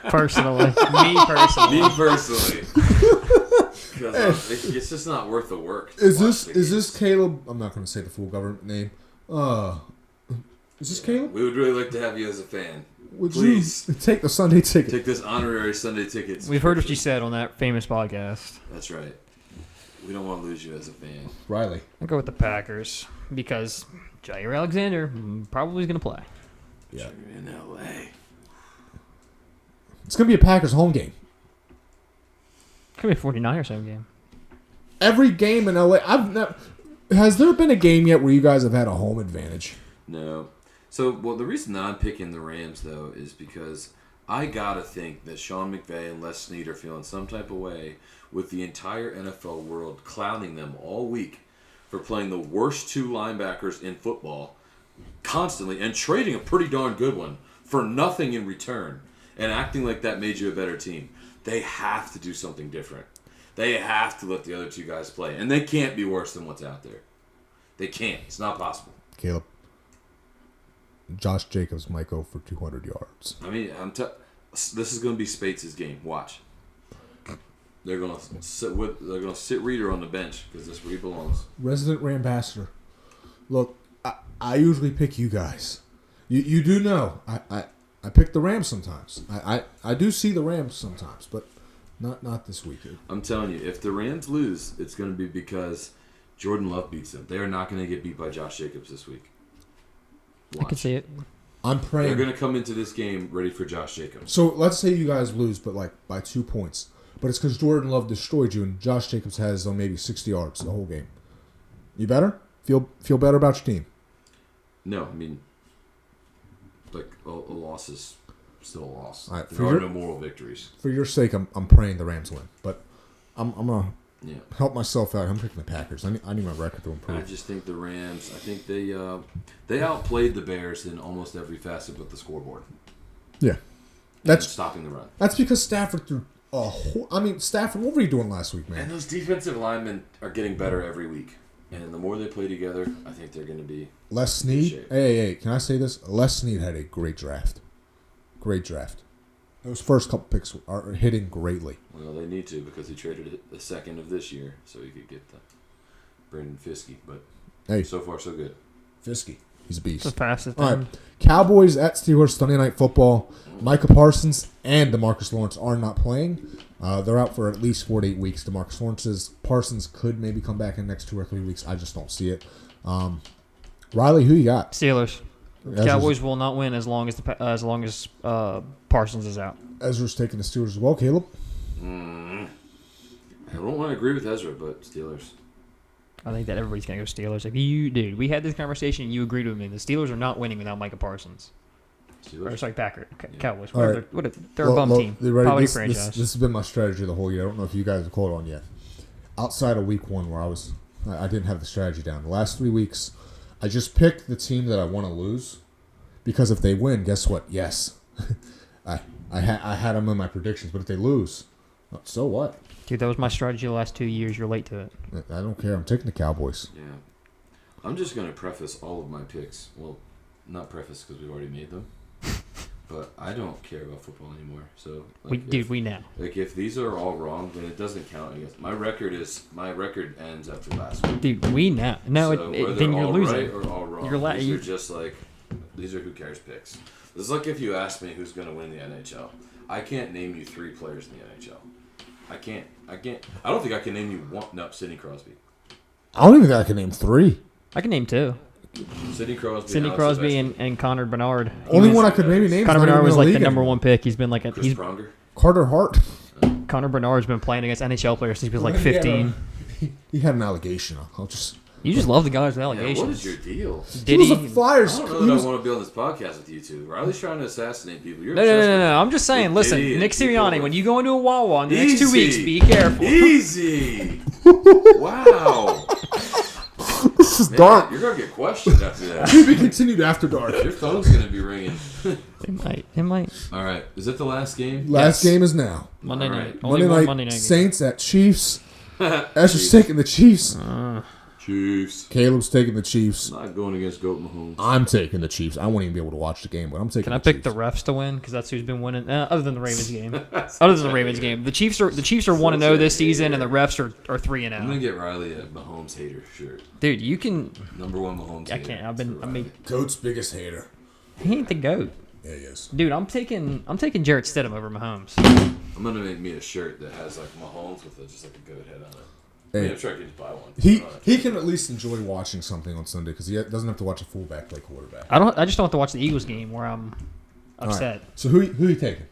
Speaker 3: Personally, me personally.
Speaker 2: Me personally. Because it's just not worth the work.
Speaker 1: Is this Caleb? I'm not going to say the full government name. Is this Caleb?
Speaker 2: We would really like to have you as a fan.
Speaker 1: Would
Speaker 2: Please
Speaker 1: you take the Sunday ticket?
Speaker 2: take this honorary Sunday ticket.
Speaker 3: We've heard what you said on that famous podcast.
Speaker 2: That's right. We don't want to lose you as a fan.
Speaker 1: Riley.
Speaker 3: I go with the Packers because Jair Alexander probably is going to play.
Speaker 1: Yeah.
Speaker 2: You're in L.A.
Speaker 1: It's going to be a Packers home game.
Speaker 3: Could be a 49ers home game.
Speaker 1: Every game in LA, has there been a game yet where you guys have had a home advantage?
Speaker 2: No. So, the reason that I'm picking the Rams, though, is because I got to think that Sean McVay and Les Snead are feeling some type of way with the entire NFL world clowning them all week for playing the worst two linebackers in football constantly and trading a pretty darn good one for nothing in return and acting like that made you a better team. They have to do something different. They have to let the other two guys play. And they can't be worse than what's out there. They can't. It's not possible.
Speaker 1: Caleb. Josh Jacobs might go for 200 yards.
Speaker 2: I mean, this is going to be Spates' game. Watch. They're going to sit Reader on the bench because that's where he belongs.
Speaker 1: Resident Rambassador. Look, I usually pick you guys. You do know I pick the Rams sometimes. I do see the Rams sometimes, but not this week.
Speaker 2: I'm telling you, if the Rams lose, it's going to be because Jordan Love beats them. They are not going to get beat by Josh Jacobs this week.
Speaker 3: I can see it.
Speaker 1: I'm praying.
Speaker 2: They're going to come into this game ready for Josh Jacobs.
Speaker 1: So let's say you guys lose, but like by 2 points. But it's because Jordan Love destroyed you, and Josh Jacobs has maybe 60 yards the whole game. You better? Feel better about your team?
Speaker 2: No, I mean, like a loss is still a loss.
Speaker 1: All right,
Speaker 2: There are no moral victories.
Speaker 1: For your sake, I'm praying the Rams win. But I'm gonna
Speaker 2: Yeah.
Speaker 1: help myself out. I'm picking the Packers. I need my record to
Speaker 2: I
Speaker 1: improve.
Speaker 2: just think the Rams. I think they outplayed the Bears in almost every facet but the scoreboard.
Speaker 1: Yeah,
Speaker 2: And stopping the run.
Speaker 1: that's because Stafford threw. Stafford. What were you doing last week,
Speaker 2: And
Speaker 1: man?
Speaker 2: those defensive linemen are getting better every week. And the more they play together, I think they're going to be.
Speaker 1: Les Snead.
Speaker 2: shape.
Speaker 1: Hey, can I say this? Les Snead had a great draft. Great draft. Those first couple picks are hitting greatly.
Speaker 2: Well, they need to because he traded the second of this year so he could get the Brendan Fiske. But
Speaker 1: Hey,
Speaker 2: so far, so good.
Speaker 1: Fiske. He's a beast.
Speaker 3: It's the fastest
Speaker 1: All
Speaker 3: thing.
Speaker 1: right. Cowboys at Steelers Sunday Night Football. Micah Parsons and DeMarcus Lawrence are not playing. They're out for at least 4 to 8 weeks. DeMarcus Lawrence is. Parsons could maybe come back in the next 2 or 3 weeks. I just don't see it. Riley, who you got?
Speaker 3: Steelers. Cowboys will not win as long as Parsons is out.
Speaker 1: Ezra's taking the Steelers as well. Caleb?
Speaker 2: I don't want to agree with Ezra, but Steelers.
Speaker 3: I think that everybody's gonna go Steelers. Dude, we had this conversation and you agreed with me. The Steelers are not winning without Micah Parsons. Or
Speaker 2: Steelers.
Speaker 3: sorry, Packers. Cowboys.
Speaker 1: All right.
Speaker 3: They're a bum team.
Speaker 1: You ready?
Speaker 3: Poverty
Speaker 1: This
Speaker 3: franchise.
Speaker 1: has been my strategy the whole year. I don't know if you guys have caught on yet. Outside of week 1 where I didn't have the strategy down. The last 3 weeks, I just picked the team that I want to lose. Because if they win, guess what? Yes. I had them in my predictions, but if they lose, so what?
Speaker 3: Dude, that was my strategy the last 2 years. You're late to it.
Speaker 1: I don't care. I'm taking the Cowboys.
Speaker 2: Yeah. I'm just going to preface all of my picks. Well, not preface because we've already made them. But I don't care about football anymore. So,
Speaker 3: We know.
Speaker 2: Like, if these are all wrong, then it doesn't count. I guess my record ends after last week.
Speaker 3: Dude, we know. No,
Speaker 2: So
Speaker 3: then you're
Speaker 2: all
Speaker 3: losing.
Speaker 2: right or all wrong.
Speaker 3: You're
Speaker 2: These are just like, these are who cares picks. This is like if you ask me who's going to win the NHL. I can't name you 3 players in the NHL. I can't. I don't think I can name you one. No, Sidney Crosby.
Speaker 1: I don't even think I can name 3.
Speaker 3: I can name 2.
Speaker 2: Sidney Crosby.
Speaker 3: Sidney
Speaker 2: Alex
Speaker 3: Crosby
Speaker 2: Ovechkin.
Speaker 3: and Connor Bernard.
Speaker 1: Only one I could maybe name.
Speaker 3: Connor
Speaker 1: is not
Speaker 3: Bernard
Speaker 1: even
Speaker 3: was
Speaker 1: in
Speaker 3: like the
Speaker 1: league
Speaker 3: number
Speaker 1: anymore.
Speaker 3: 1 pick. He's been like
Speaker 2: Chris Pronger.
Speaker 1: Carter Hart.
Speaker 3: Connor Bernard's been playing against NHL players since he was like
Speaker 1: Yeah,
Speaker 3: 15.
Speaker 1: he had an allegation. I'll just.
Speaker 3: You just love the guys with
Speaker 2: Yeah, what
Speaker 3: allegations.
Speaker 2: is your deal?
Speaker 3: Did
Speaker 1: he
Speaker 3: he?
Speaker 1: was a Flyers.
Speaker 2: I don't know
Speaker 1: he
Speaker 2: that
Speaker 1: was-
Speaker 2: I want to be on this podcast with you two. Riley's trying to assassinate people. You're
Speaker 3: No. I'm just saying.
Speaker 2: With
Speaker 3: Listen,
Speaker 2: Diddy and
Speaker 3: Nick
Speaker 2: people
Speaker 3: Sirianni,
Speaker 2: with-
Speaker 3: when you go into a Wawa in the next 2 weeks,
Speaker 2: Easy.
Speaker 3: be careful.
Speaker 2: Easy. Wow.
Speaker 1: This is
Speaker 2: Man,
Speaker 1: dark.
Speaker 2: you're gonna get questioned after that.
Speaker 1: To be continued after dark.
Speaker 2: Your phone's gonna be ringing.
Speaker 3: It might.
Speaker 2: All right, is it the last game?
Speaker 1: Last
Speaker 3: Yes.
Speaker 1: game is now.
Speaker 3: Monday
Speaker 2: All
Speaker 3: night.
Speaker 2: right.
Speaker 3: Only
Speaker 1: Monday
Speaker 3: one
Speaker 1: night,
Speaker 3: Monday night game.
Speaker 1: Saints at Chiefs. Ezra's taking the Chiefs.
Speaker 2: Chiefs.
Speaker 1: Caleb's taking the Chiefs.
Speaker 2: Not going against Goat Mahomes.
Speaker 1: I'm taking the Chiefs. I won't even be able to watch the game, but I'm taking
Speaker 3: Can I
Speaker 1: the
Speaker 3: pick
Speaker 1: Chiefs.
Speaker 3: the refs to win? Because that's who's been winning. Other than the Ravens game. Other than the Ravens game, the Chiefs are 1-0 this season, and the refs are
Speaker 2: I'm
Speaker 3: 3-0.
Speaker 2: gonna get Riley a Mahomes hater shirt.
Speaker 3: Dude, you can.
Speaker 2: Number 1 Mahomes.
Speaker 3: I
Speaker 2: hater
Speaker 3: can't.
Speaker 2: for Riley.
Speaker 1: Goat's biggest hater.
Speaker 3: He ain't the goat.
Speaker 1: Yeah, he is.
Speaker 3: Dude, I'm taking Jarrett Stidham over Mahomes.
Speaker 2: I'm gonna make me a shirt that has like Mahomes with just like a goat head on it. I
Speaker 1: Hey,
Speaker 2: mean, I'm sure I could just buy one.
Speaker 1: he can at least enjoy watching something on Sunday because he doesn't have to watch a fullback play quarterback.
Speaker 3: I just don't have to watch the Eagles game where I'm
Speaker 1: All right.
Speaker 3: upset.
Speaker 1: So who you taking?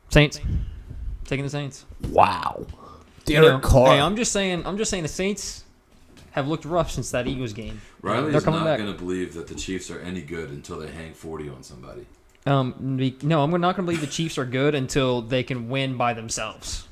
Speaker 3: Saints. Taking the Saints.
Speaker 1: Wow.
Speaker 3: You know, hey, I'm just saying the Saints have looked rough since that Eagles game.
Speaker 2: Riley
Speaker 3: They're
Speaker 2: is
Speaker 3: coming
Speaker 2: not
Speaker 3: back.
Speaker 2: gonna believe that the Chiefs are any good until they hang 40 on somebody.
Speaker 3: No, I'm not going to believe the Chiefs are good until they can win by themselves.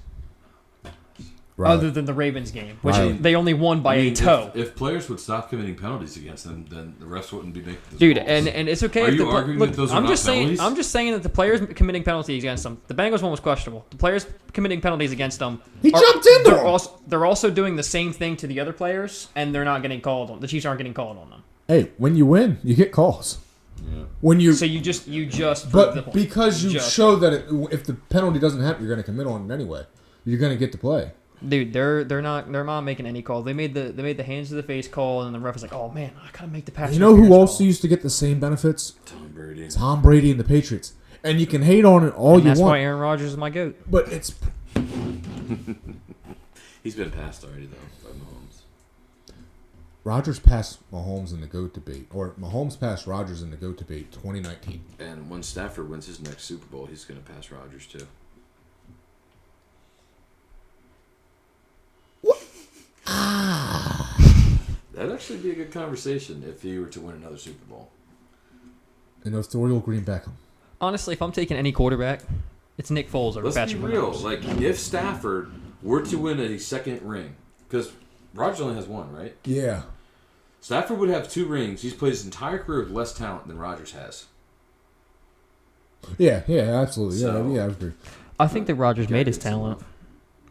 Speaker 1: Right.
Speaker 3: Other than the Ravens game, which
Speaker 1: Right.
Speaker 3: they only won by
Speaker 2: I mean,
Speaker 3: a toe.
Speaker 2: If players would stop committing penalties against them, then the refs wouldn't be making those
Speaker 3: Dude,
Speaker 2: calls.
Speaker 3: and it's okay
Speaker 2: Are
Speaker 3: if
Speaker 2: you
Speaker 3: the pla-
Speaker 2: arguing
Speaker 3: look,
Speaker 2: that those are
Speaker 3: I'm
Speaker 2: not
Speaker 3: just saying
Speaker 2: penalties?
Speaker 3: I'm just saying that the players committing penalties against them. The Bengals one was questionable. The players committing penalties against them.
Speaker 1: He jumped into
Speaker 3: they're
Speaker 1: him.
Speaker 3: they're also doing the same thing to the other players, and they're not getting called on. The Chiefs aren't getting called on them.
Speaker 1: Hey, when you win, you get calls.
Speaker 2: Yeah.
Speaker 1: When you,
Speaker 3: So you just prove the
Speaker 1: but
Speaker 3: point.
Speaker 1: because you
Speaker 3: Just-
Speaker 1: show that if the penalty doesn't happen, you're going to commit on it anyway. You're going to get to play.
Speaker 3: Dude, they're not making any calls. They made the hands to the face call, and the ref was like, "Oh man, I gotta make the pass."
Speaker 1: You know who
Speaker 3: interference
Speaker 1: also
Speaker 3: call."
Speaker 1: used to get the same benefits?
Speaker 2: Tom Brady.
Speaker 1: Tom Brady and the Patriots. And you can hate on it all
Speaker 3: And
Speaker 1: you
Speaker 3: that's why
Speaker 1: want,
Speaker 3: Aaron Rodgers is my goat.
Speaker 1: but it's
Speaker 2: He's been passed already though by Mahomes.
Speaker 1: Rodgers passed Mahomes in the GOAT debate, or Mahomes passed Rodgers in the GOAT debate 2019.
Speaker 2: And when Stafford wins his next Super Bowl, he's going to pass Rodgers too. That'd actually be a good conversation if he were to win another Super Bowl.
Speaker 1: And it's the Oriole Green Beckham.
Speaker 3: Honestly, if I'm taking any quarterback, it's Nick Foles over
Speaker 2: Let's
Speaker 3: Patrick
Speaker 2: be real.
Speaker 3: Mahomes.
Speaker 2: Like, if Stafford were to win a second ring, because Rodgers only has one, right?
Speaker 1: Yeah.
Speaker 2: Stafford would have 2 rings. He's played his entire career with less talent than Rodgers has.
Speaker 1: Yeah, absolutely.
Speaker 2: So-
Speaker 1: Yeah, I agree.
Speaker 3: I think that Rodgers
Speaker 2: Gotta
Speaker 3: made his
Speaker 2: get some
Speaker 3: talent.
Speaker 2: love.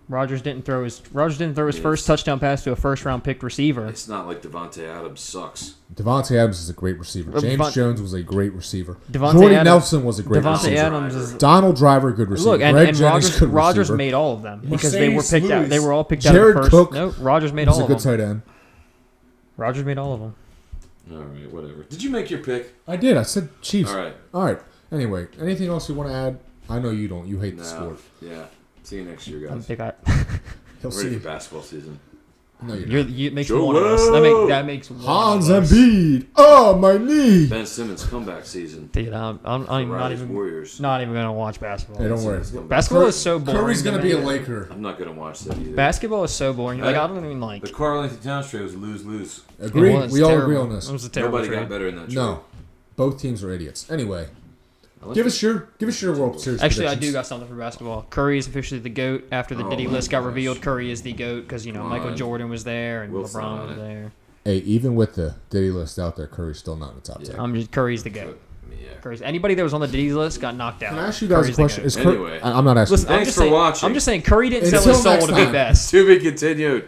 Speaker 3: Rodgers didn't throw his
Speaker 2: Yes.
Speaker 3: first touchdown pass to a first round picked receiver.
Speaker 2: It's not like Devontae Adams sucks.
Speaker 1: Devontae Adams is a great receiver. James
Speaker 3: Devon-
Speaker 1: Jones was a great receiver.
Speaker 3: Devontae
Speaker 1: Jordy
Speaker 3: Adams-
Speaker 1: Nelson was a great
Speaker 3: Devontae
Speaker 1: receiver.
Speaker 3: Adams is
Speaker 1: Donald Driver, good receiver.
Speaker 3: look, and
Speaker 1: Greg Jennings,
Speaker 3: Rodgers
Speaker 1: good
Speaker 3: Rodgers
Speaker 1: receiver.
Speaker 3: made all of them because they were
Speaker 1: Mercedes
Speaker 3: picked out.
Speaker 1: Lewis.
Speaker 3: They were all picked
Speaker 1: Jared
Speaker 3: out in the first.
Speaker 1: Cook
Speaker 3: No, Rodgers made
Speaker 1: was
Speaker 3: all
Speaker 1: a
Speaker 3: of
Speaker 1: good
Speaker 3: them.
Speaker 1: tight end.
Speaker 3: Rodgers made all of them.
Speaker 2: All right, whatever. Did you make your pick?
Speaker 1: I did. I said Chiefs.
Speaker 2: All right.
Speaker 1: Anyway, anything else you want to add? I know you don't. You hate the
Speaker 2: No.
Speaker 1: sport.
Speaker 2: Yeah. See you next year,
Speaker 3: I
Speaker 2: guys.
Speaker 3: think
Speaker 1: He'll
Speaker 2: Ready
Speaker 1: see.
Speaker 2: for basketball season.
Speaker 1: No, you're not.
Speaker 3: it makes
Speaker 2: Joe
Speaker 3: one of us. That makes one
Speaker 1: Hans
Speaker 3: of us.
Speaker 1: Embiid. Oh, my knee.
Speaker 2: Ben Simmons comeback season.
Speaker 3: Dude, I'm not
Speaker 2: Riders,
Speaker 3: even
Speaker 2: Warriors.
Speaker 3: gonna watch basketball.
Speaker 1: Hey, don't worry.
Speaker 2: Simmons comeback.
Speaker 3: Basketball is so boring.
Speaker 1: Curry's going to be a
Speaker 3: me.
Speaker 1: Laker.
Speaker 2: I'm not gonna watch that either.
Speaker 3: Basketball is so boring. Like, I don't even
Speaker 2: The
Speaker 3: like.
Speaker 2: Karl Anthony Towns trade was lose-lose.
Speaker 1: Agreed.
Speaker 3: It was
Speaker 1: We all
Speaker 3: terrible.
Speaker 1: agree on this.
Speaker 3: It was a terrible
Speaker 2: Nobody
Speaker 3: trade.
Speaker 2: got better in that trade.
Speaker 1: No. Both teams are idiots. Anyway,
Speaker 2: Unless
Speaker 1: give us your World Series
Speaker 3: Actually, I
Speaker 1: predictions.
Speaker 3: do got something for basketball. Curry is officially the GOAT after the
Speaker 2: Oh
Speaker 3: Diddy
Speaker 2: my
Speaker 3: list got
Speaker 2: gosh.
Speaker 3: revealed. Curry is the GOAT because
Speaker 2: Come
Speaker 3: Michael
Speaker 2: on.
Speaker 3: Jordan was there and
Speaker 2: We'll sign
Speaker 3: LeBron
Speaker 2: on
Speaker 3: was
Speaker 2: it.
Speaker 3: there.
Speaker 1: Hey, even with the Diddy list out there, Curry's still not in the top 10.
Speaker 3: Curry's the GOAT.
Speaker 2: Yeah.
Speaker 3: Curry's anybody that was on the Diddy list got knocked out.
Speaker 1: Can I ask you guys
Speaker 3: Curry's
Speaker 1: a
Speaker 3: the
Speaker 1: question?
Speaker 3: GOAT.
Speaker 1: Is Curry,
Speaker 2: Anyway.
Speaker 1: I'm not asking.
Speaker 3: Listen,
Speaker 2: Thanks
Speaker 3: I'm just
Speaker 2: for
Speaker 3: saying,
Speaker 2: watching.
Speaker 3: I'm just saying Curry didn't
Speaker 1: Until
Speaker 3: sell his soul
Speaker 1: next
Speaker 3: to be
Speaker 1: time.
Speaker 3: best.
Speaker 2: To be continued.